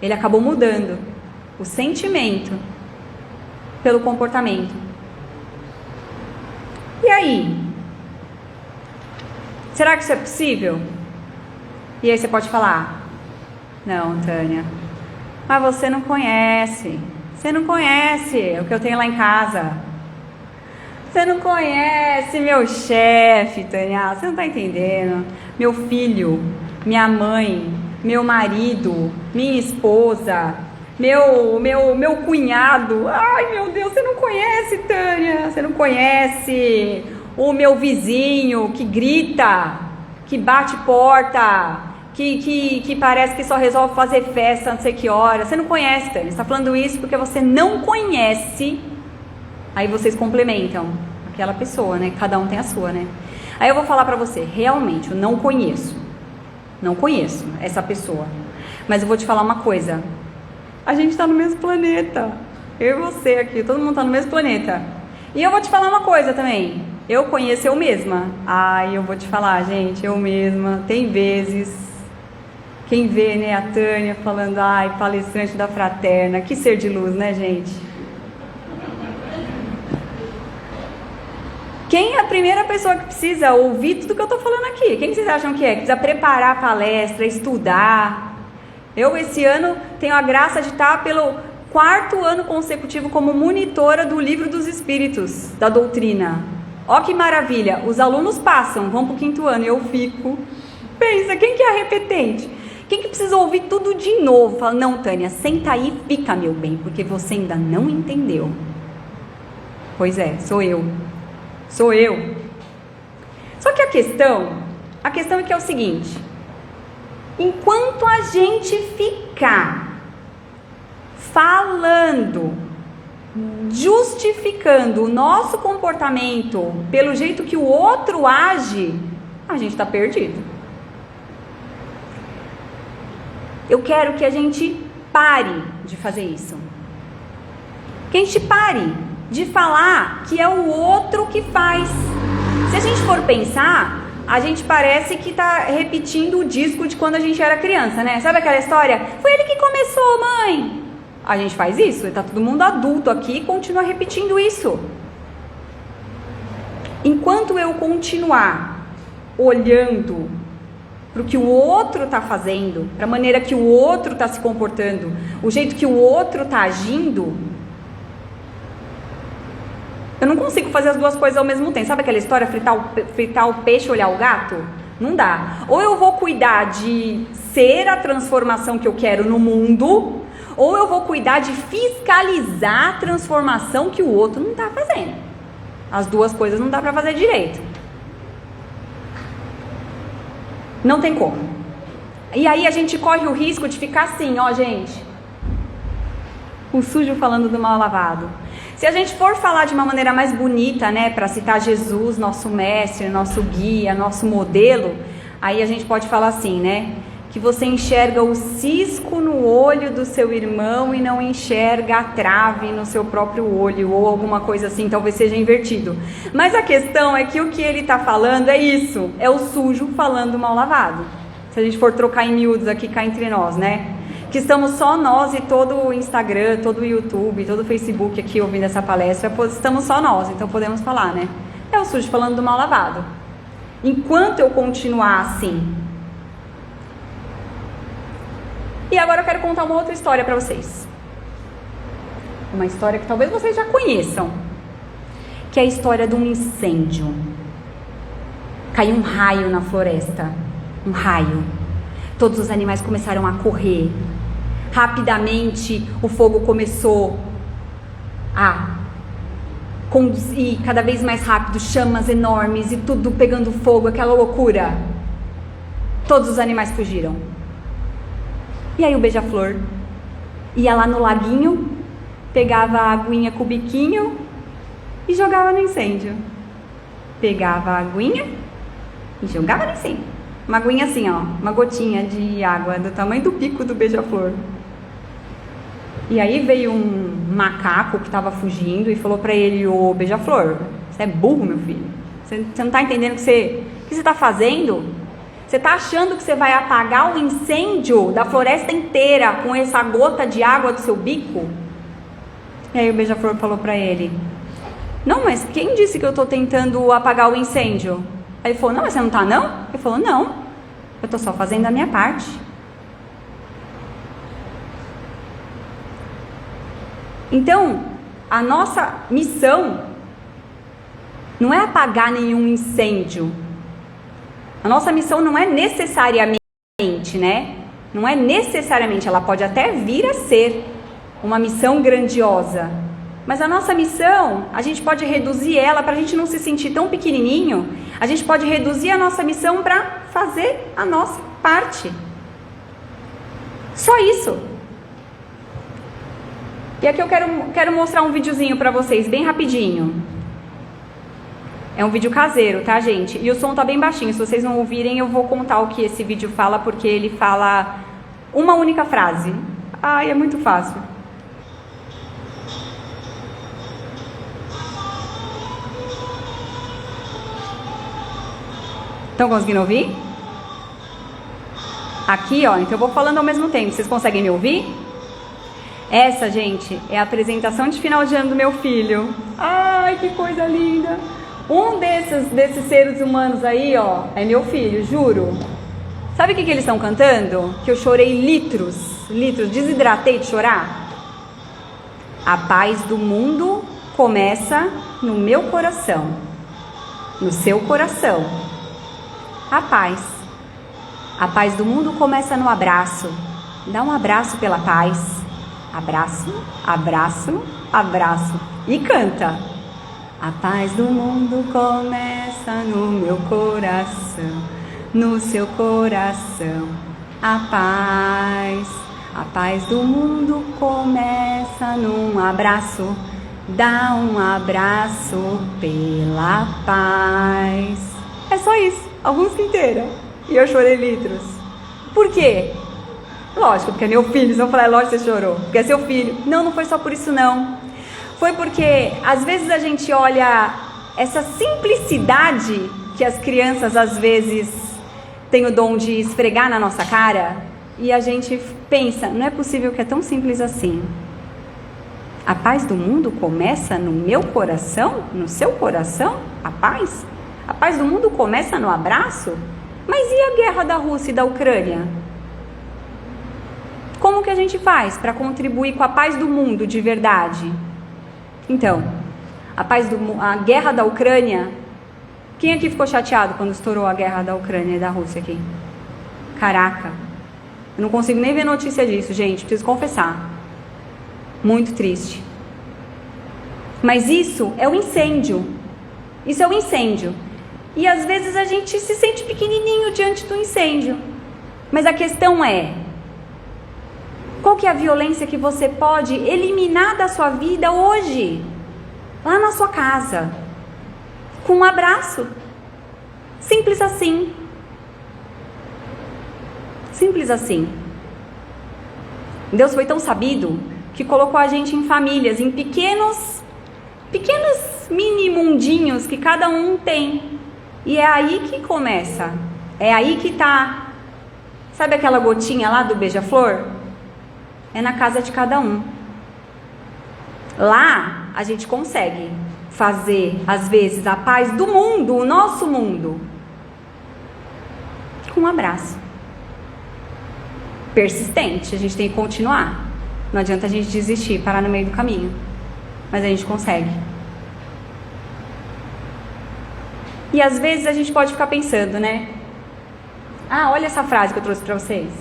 Ele acabou mudando o sentimento pelo comportamento. E aí? Será que isso é possível? E aí você pode falar, não, Tânia, mas você não conhece. Você não conhece o que eu tenho lá em casa. Você não conhece meu chefe, Tânia, você não tá entendendo. Meu filho, minha mãe, meu marido, minha esposa, meu cunhado. Ai, meu Deus, você não conhece, Tânia, você não conhece. O meu vizinho que grita, que bate porta, que parece que só resolve fazer festa não sei que hora. Você não conhece, Tânia, você está falando isso porque você não conhece. Aí vocês complementam aquela pessoa, né? Cada um tem a sua, né? Aí eu vou falar pra você, realmente, eu não conheço essa pessoa. Mas eu vou te falar uma coisa. A gente tá no mesmo planeta. Eu e você aqui, todo mundo tá no mesmo planeta. E eu vou te falar uma coisa também. Eu conheço eu mesma. Ai, eu vou te falar, gente, eu mesma. Tem vezes, quem vê, né, a Tânia falando, ai, palestrante da Fraterna. Que ser de luz, né, gente? Quem é a primeira pessoa que precisa ouvir tudo que eu tô falando aqui? Quem vocês acham que é? Que precisa preparar a palestra, estudar. Eu, esse ano, tenho a graça de estar pelo 4º ano consecutivo como monitora do Livro dos Espíritos, da doutrina. Ó que maravilha, os alunos passam, vão pro 5º ano e eu fico. Pensa, quem que é a repetente? Quem que precisa ouvir tudo de novo? Fala, não, Tânia, senta aí e fica, meu bem, porque você ainda não entendeu. Pois é, sou eu. Sou eu. Só que a questão é que é o seguinte, enquanto a gente ficar falando, justificando o nosso comportamento pelo jeito que o outro age, a gente está perdido. Eu quero que a gente pare de fazer isso. Que a gente pare de falar que é o outro que faz. Se a gente for pensar, a gente parece que tá repetindo o disco de quando a gente era criança, né? Sabe aquela história? Foi ele que começou, mãe. A gente faz isso, tá todo mundo adulto aqui e continua repetindo isso. Enquanto eu continuar olhando para o que o outro tá fazendo, para a maneira que o outro tá se comportando, o jeito que o outro tá agindo, eu não consigo fazer as duas coisas ao mesmo tempo. Sabe aquela história, fritar o peixe e olhar o gato? Não dá. Ou eu vou cuidar de ser a transformação que eu quero no mundo, ou eu vou cuidar de fiscalizar a transformação que o outro não está fazendo. As duas coisas não dá para fazer direito. Não tem como. E aí a gente corre o risco de ficar assim, ó, gente. O sujo falando do mal lavado. Se a gente for falar de uma maneira mais bonita, né, para citar Jesus, nosso mestre, nosso guia, nosso modelo, aí a gente pode falar assim, né, que você enxerga o cisco no olho do seu irmão e não enxerga a trave no seu próprio olho, ou alguma coisa assim, talvez seja invertido. Mas a questão é que o que ele está falando é isso, é o sujo falando mal lavado. Se a gente for trocar em miúdos aqui cá entre nós, né? Que estamos só nós e todo o Instagram, todo o YouTube, todo o Facebook aqui ouvindo essa palestra, estamos só nós, então podemos falar, né? É o sujo falando do mal lavado. Enquanto eu continuar assim. E agora eu quero contar uma outra história para vocês. Uma história que talvez vocês já conheçam. Que é a história de um incêndio. Caiu um raio na floresta. Um raio. Todos os animais começaram a correr. Rapidamente o fogo começou a conduzir cada vez mais rápido, chamas enormes e tudo pegando fogo, aquela loucura. Todos os animais fugiram. E aí o beija-flor ia lá no laguinho, pegava a aguinha com o biquinho e jogava no incêndio. Pegava a aguinha e jogava no incêndio. Uma aguinha assim, ó, uma gotinha de água do tamanho do bico do beija-flor. E aí veio um macaco que estava fugindo e falou para ele: ô beija-flor, você é burro, meu filho. Você não está entendendo o que você está fazendo? Você está achando que você vai apagar o incêndio da floresta inteira com essa gota de água do seu bico? E aí o beija-flor falou para ele: não, mas quem disse que eu estou tentando apagar o incêndio? Aí ele falou: não, mas você não está não? Ele falou: não, eu estou só fazendo a minha parte. Então, a nossa missão não é apagar nenhum incêndio. A nossa missão não é necessariamente, né? Não é necessariamente, ela pode até vir a ser uma missão grandiosa. Mas a nossa missão, a gente pode reduzir ela para a gente não se sentir tão pequenininho. A gente pode reduzir a nossa missão para fazer a nossa parte. Só isso. E aqui eu quero mostrar um videozinho para vocês, bem rapidinho. É um vídeo caseiro, tá, gente? E o som tá bem baixinho. Se vocês não ouvirem, eu vou contar o que esse vídeo fala, porque ele fala uma única frase. Ai, é muito fácil. Estão conseguindo ouvir? Aqui, ó, então eu vou falando ao mesmo tempo. Vocês conseguem me ouvir? Essa, gente, é a apresentação de final de ano do meu filho. Ai, que coisa linda! Um desses seres humanos aí, ó, é meu filho, juro. Sabe o que eles estão cantando? Que eu chorei litros, desidratei de chorar. A paz do mundo começa no meu coração, no seu coração. A paz do mundo começa no abraço. Dá um abraço pela paz. Abraço, abraço, abraço. E canta. A paz do mundo começa no meu coração, no seu coração. A paz do mundo começa num abraço. Dá um abraço pela paz. É só isso, a música inteira. E eu chorei litros. Por quê? Lógico, porque é meu filho. Vocês vão falar: lógico que você chorou, porque é seu filho. Não, não foi só por isso não. Foi porque às vezes a gente olha essa simplicidade que as crianças às vezes têm o dom de esfregar na nossa cara, e a gente pensa: não é possível que é tão simples assim. A paz do mundo começa no meu coração, no seu coração? A paz do mundo começa no abraço? Mas e a guerra da Rússia e da Ucrânia? Como que a gente faz para contribuir com a paz do mundo de verdade? Então, a guerra da Ucrânia, Quem aqui ficou chateado quando estourou a guerra da Ucrânia e da Rússia aqui? Caraca, eu não consigo nem ver notícia disso, gente, preciso confessar. Muito triste. Mas isso é o incêndio. Isso é o incêndio. E às vezes a gente se sente pequenininho diante do incêndio. Mas a questão é, qual que é a violência que você pode eliminar da sua vida hoje? Lá na sua casa. Com um abraço. Simples assim. Simples assim. Deus foi tão sabido que colocou a gente em famílias, em pequenos mini mundinhos que cada um tem. E é aí que começa. É aí que tá. Sabe aquela gotinha lá do beija-flor? É na casa de cada um. Lá a gente consegue fazer, às vezes, a paz do mundo, o nosso mundo, com um abraço. Persistente, a gente tem que continuar. Não adianta a gente desistir, parar no meio do caminho. Mas a gente consegue. E às vezes a gente pode ficar pensando, né? Ah, olha essa frase que eu trouxe para vocês.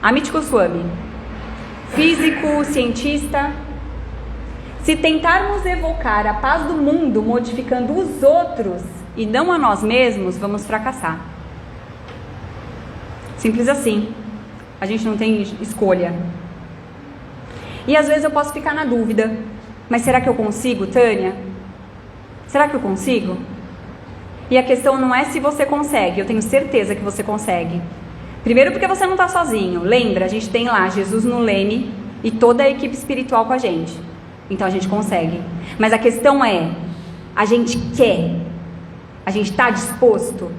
Amit Goswami, físico, cientista. Se tentarmos evocar a paz do mundo modificando os outros e não a nós mesmos, vamos fracassar. Simples assim. A gente não tem escolha. E às vezes eu posso ficar na dúvida. Mas será que eu consigo, Tânia? Será que eu consigo? E a questão não é se você consegue. Eu tenho certeza que você consegue. Primeiro porque você não está sozinho. Lembra, a gente tem lá Jesus no leme e toda a equipe espiritual com a gente. Então a gente consegue. Mas a questão é, a gente quer? A gente está disposto?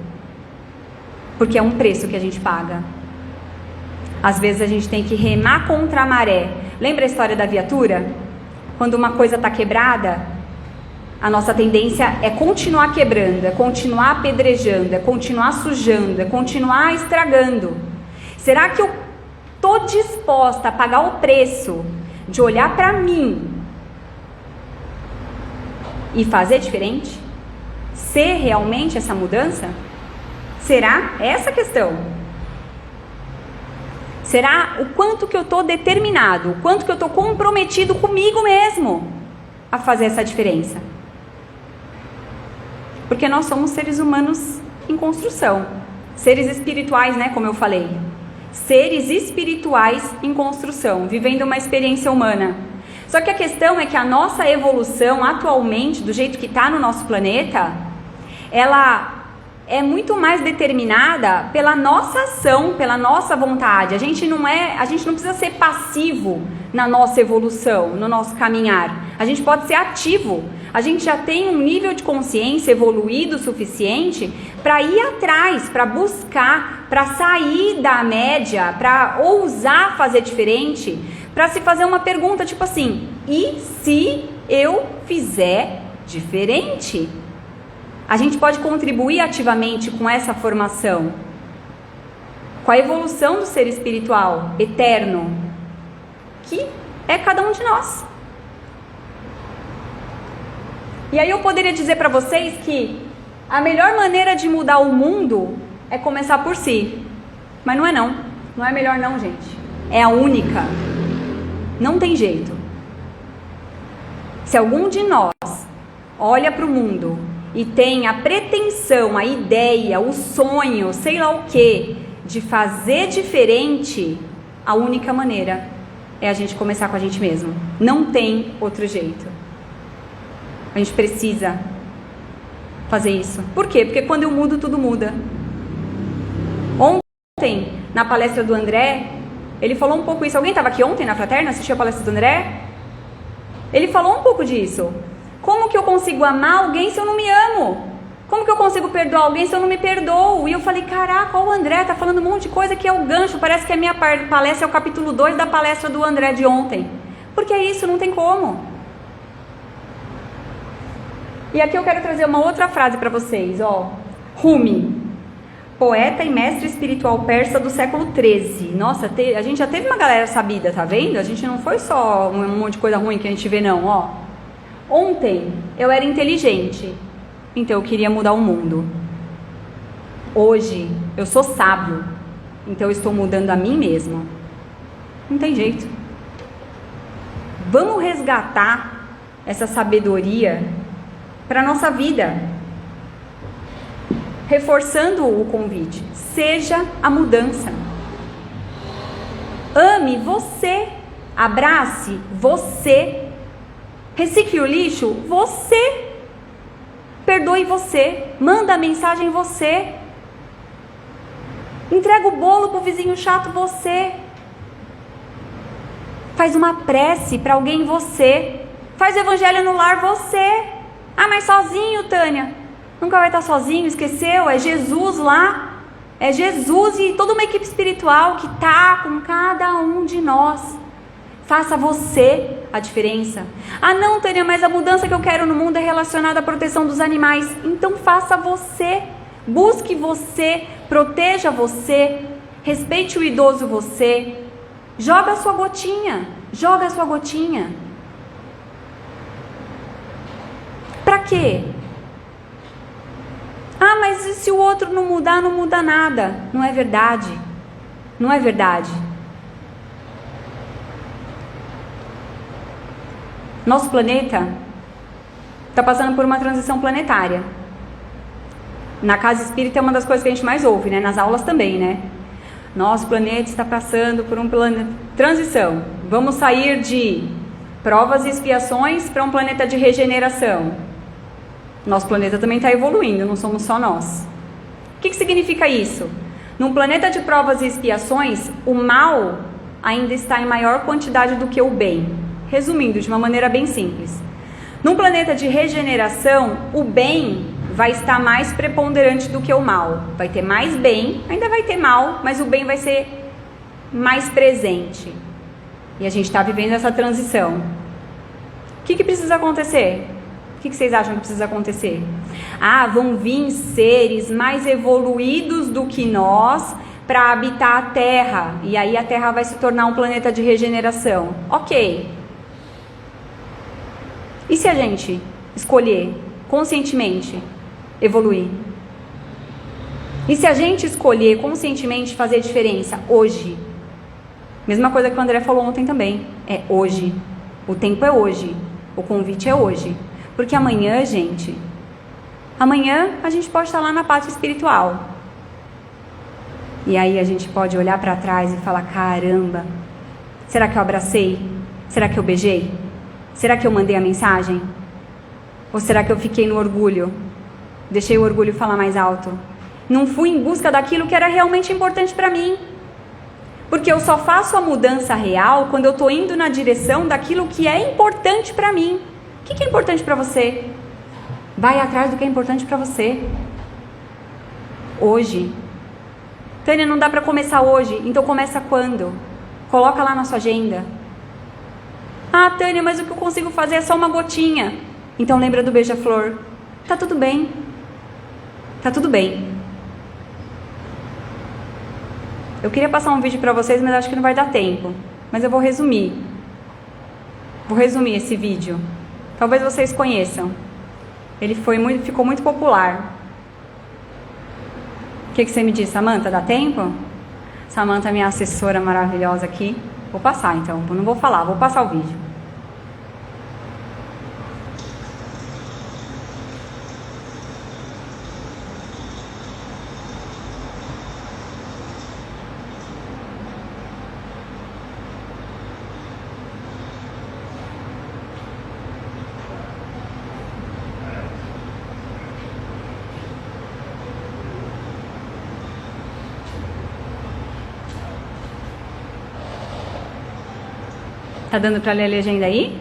Porque é um preço que a gente paga. Às vezes a gente tem que remar contra a maré. Lembra a história da viatura? Quando uma coisa está quebrada, a nossa tendência é continuar quebrando, é continuar apedrejando, é continuar sujando, é continuar estragando. Será que eu estou disposta a pagar o preço de olhar para mim e fazer diferente? Ser realmente essa mudança? Será? É essa a questão. Será o quanto que eu estou determinado, o quanto que eu estou comprometido comigo mesmo a fazer essa diferença? Porque nós somos seres humanos em construção. Seres espirituais, né, como eu falei. Seres espirituais em construção, vivendo uma experiência humana. Só que a questão é que a nossa evolução atualmente, do jeito que está no nosso planeta, ela é muito mais determinada pela nossa ação, pela nossa vontade. A gente não precisa ser passivo na nossa evolução, no nosso caminhar. A gente pode ser ativo. A gente já tem um nível de consciência evoluído o suficiente para ir atrás, para buscar, para sair da média, para ousar fazer diferente, para se fazer uma pergunta tipo assim: e se eu fizer diferente? A gente pode contribuir ativamente com essa formação, com a evolução do ser espiritual eterno, que é cada um de nós. E aí eu poderia dizer para vocês que a melhor maneira de mudar o mundo é começar por si. Mas não é não. Não é melhor não, gente. É a única. Não tem jeito. Se algum de nós olha para o mundo e tem a pretensão, a ideia, o sonho, sei lá o que, de fazer diferente, a única maneira é a gente começar com a gente mesmo. Não tem outro jeito. A gente precisa fazer isso. Por quê? Porque quando eu mudo, tudo muda. Ontem, na palestra do André, ele falou um pouco isso. Alguém estava aqui ontem na Fraterna? Assistiu a palestra do André? Ele falou um pouco disso. Como que eu consigo amar alguém se eu não me amo? Como que eu consigo perdoar alguém se eu não me perdoo? E eu falei, caraca, ó, o André tá falando um monte de coisa que é o gancho. Parece que a minha palestra é o capítulo 2 da palestra do André de ontem. Porque é isso, não tem como. E aqui eu quero trazer uma outra frase para vocês, ó. Rumi, poeta e mestre espiritual persa do século XIII. Nossa, a gente já teve uma galera sabida, tá vendo? A gente não foi só um monte de coisa ruim que a gente vê, não, ó. Ontem eu era inteligente, então eu queria mudar o mundo. Hoje eu sou sábio, então eu estou mudando a mim mesmo. Não tem jeito. Vamos resgatar essa sabedoria para a nossa vida. Reforçando o convite, seja a mudança. Ame você, abrace você, recicle o lixo você, perdoe você, manda a mensagem você, entrega o bolo pro vizinho chato você, faz uma prece para alguém você, faz o evangelho no lar você. Ah, mas sozinho, Tânia? Nunca vai estar sozinho, esqueceu? É Jesus lá. É Jesus e toda uma equipe espiritual que está com cada um de nós. Faça você a diferença. Ah não, Tânia, mas a mudança que eu quero no mundo é relacionada à proteção dos animais. Então faça você. Busque você, proteja você, respeite o idoso você. Joga a sua gotinha. Joga a sua gotinha. Pra quê? Ah, mas e se o outro não mudar, não muda nada. Não é verdade. Não é verdade. Nosso planeta está passando por uma transição planetária. Na casa espírita é uma das coisas que a gente mais ouve, né? Nas aulas também, né? Nosso planeta está passando por transição. Vamos sair de provas e expiações para um planeta de regeneração. Nosso planeta também está evoluindo, não somos só nós. O que significa isso? Num planeta de provas e expiações, o mal ainda está em maior quantidade do que o bem. Resumindo, de uma maneira bem simples. Num planeta de regeneração, o bem vai estar mais preponderante do que o mal. Vai ter mais bem, ainda vai ter mal, mas o bem vai ser mais presente. E a gente está vivendo essa transição. O que precisa acontecer? O que vocês acham que precisa acontecer? Ah, vão vir seres mais evoluídos do que nós para habitar a Terra. E aí a Terra vai se tornar um planeta de regeneração. Ok. E se a gente escolher conscientemente evoluir? E se a gente escolher conscientemente fazer diferença hoje? Mesma coisa que o André falou ontem também. É hoje. O tempo é hoje. O convite é hoje. Porque amanhã, gente, amanhã a gente pode estar lá na parte espiritual. E aí a gente pode olhar para trás e falar, caramba, será que eu abracei? Será que eu beijei? Será que eu mandei a mensagem? Ou será que eu fiquei no orgulho? Deixei o orgulho falar mais alto? Não fui em busca daquilo que era realmente importante para mim. Porque eu só faço a mudança real quando eu estou indo na direção daquilo que é importante para mim. O que é importante para você? Vai atrás do que é importante para você. Hoje. Tânia, não dá para começar hoje. Então começa quando? Coloca lá na sua agenda. Ah, Tânia, mas o que eu consigo fazer é só uma gotinha. Então lembra do beija-flor. Tá tudo bem. Tá tudo bem. Eu queria passar um vídeo para vocês, mas acho que não vai dar tempo. Mas eu vou resumir. Vou resumir esse vídeo. Talvez vocês conheçam. Ele ficou muito popular. O que você me diz, Samantha? Dá tempo? Samantha é minha assessora maravilhosa aqui. Vou passar então, não vou falar, vou passar o vídeo. Tá dando para ler a legenda aí?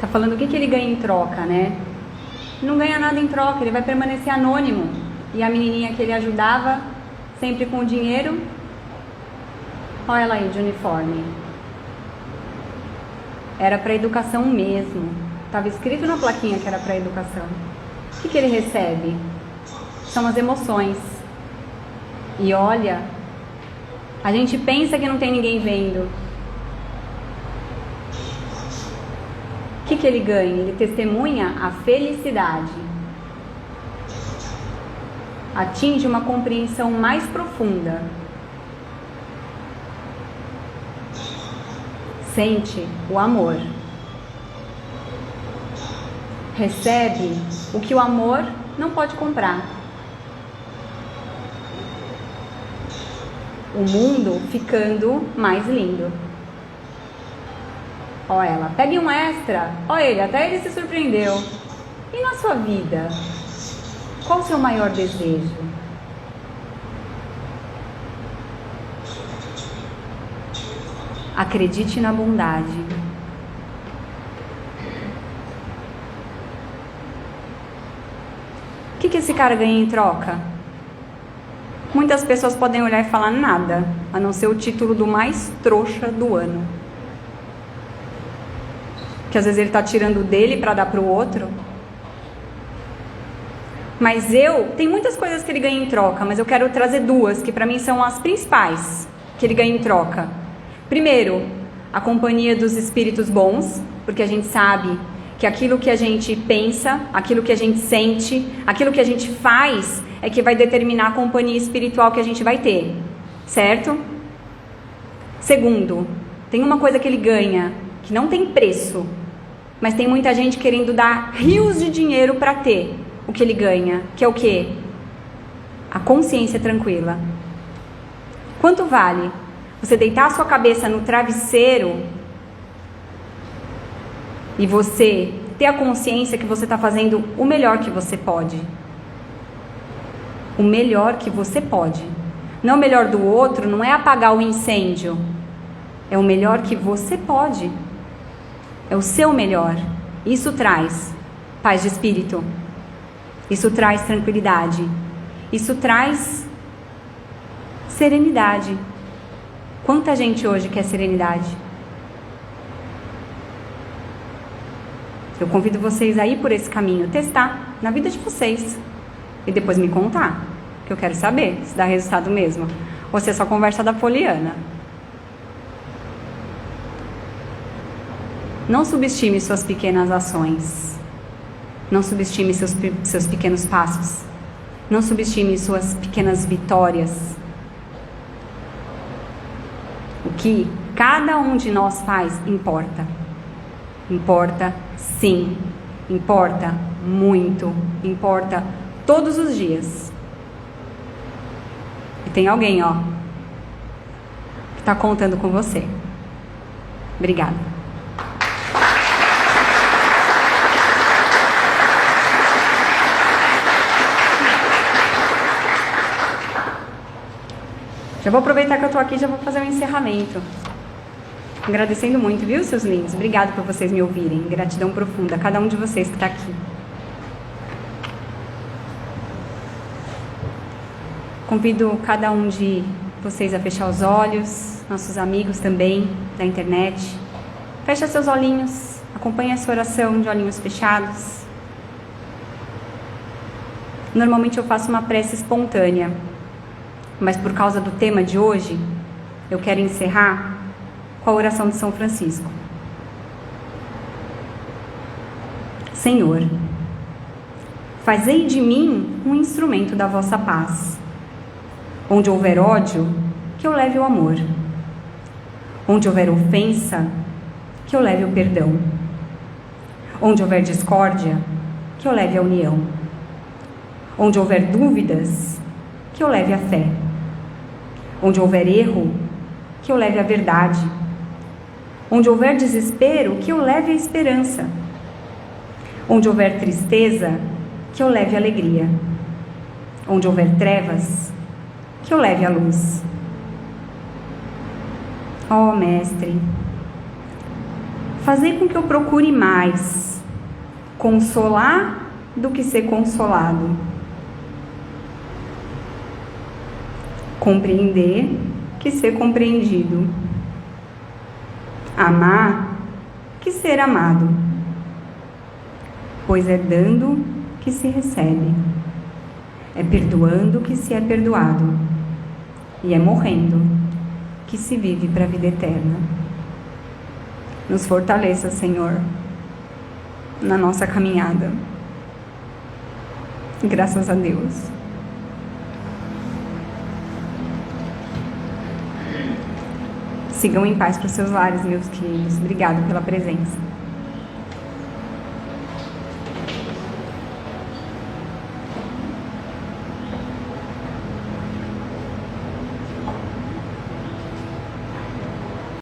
Tá falando o que ele ganha em troca, né? Não ganha nada em troca, ele vai permanecer anônimo. E a menininha que ele ajudava, sempre com o dinheiro, olha ela aí de uniforme. Era para educação mesmo. Estava escrito na plaquinha que era para educação. O que ele recebe? São as emoções. E olha, a gente pensa que não tem ninguém vendo. O que ele ganha? Ele testemunha a felicidade. Atinge uma compreensão mais profunda. Sente o amor. Recebe o que o amor não pode comprar. O mundo ficando mais lindo. Ó ela, pegue um extra. Ó ele, até ele se surpreendeu. E na sua vida? Qual o seu maior desejo? Acredite na bondade. O que esse cara ganha em troca? Muitas pessoas podem olhar e falar nada, a não ser o título do mais trouxa do ano. Que às vezes ele está tirando dele para dar para o outro. Mas tem muitas coisas que ele ganha em troca, mas eu quero trazer duas, que para mim são as principais que ele ganha em troca. Primeiro, a companhia dos espíritos bons, porque a gente sabe que aquilo que a gente pensa, aquilo que a gente sente, aquilo que a gente faz é que vai determinar a companhia espiritual que a gente vai ter, certo? Segundo, tem uma coisa que ele ganha, que não tem preço, mas tem muita gente querendo dar rios de dinheiro para ter o que ele ganha, que é o quê? A consciência tranquila. Quanto vale você deitar a sua cabeça no travesseiro e você ter a consciência que você está fazendo o melhor que você pode? O melhor que você pode. Não o melhor do outro, não é apagar o incêndio. É o melhor que você pode. É o seu melhor. Isso traz paz de espírito. Isso traz tranquilidade. Isso traz serenidade. Quanta gente hoje quer serenidade? Eu convido vocês a ir por esse caminho, testar na vida de vocês. E depois me contar, que eu quero saber se dá resultado mesmo. Ou se é só conversa da poliana. Não subestime suas pequenas ações. Não subestime seus pequenos passos. Não subestime suas pequenas vitórias. O que cada um de nós faz importa. Importa sim. Importa muito. Importa todos os dias. E tem alguém, ó, que está contando com você. Obrigada. Já vou aproveitar que eu tô aqui e já vou fazer um encerramento. Agradecendo muito, viu, seus lindos? Obrigado por vocês me ouvirem. Gratidão profunda a cada um de vocês que está aqui. Convido cada um de vocês a fechar os olhos, nossos amigos também da internet. Fecha seus olhinhos, acompanhe essa oração de olhinhos fechados. Normalmente eu faço uma prece espontânea, mas por causa do tema de hoje, eu quero encerrar com a oração de São Francisco. Senhor, fazei de mim um instrumento da vossa paz. Onde houver ódio, que eu leve o amor. Onde houver ofensa, que eu leve o perdão. Onde houver discórdia, que eu leve a união. Onde houver dúvidas, que eu leve a fé. Onde houver erro, que eu leve a verdade. Onde houver desespero, que eu leve a esperança. Onde houver tristeza, que eu leve a alegria. Onde houver trevas, que eu leve a luz. Ó Mestre, Fazer com que eu procure mais consolar do que ser consolado. Compreender que ser compreendido. Amar que ser amado. Pois é dando que se recebe. É perdoando que se é perdoado. E é morrendo que se vive para a vida eterna. Nos fortaleça, Senhor, na nossa caminhada. Graças a Deus. Sigam em paz para os seus lares, meus queridos. Obrigado pela presença.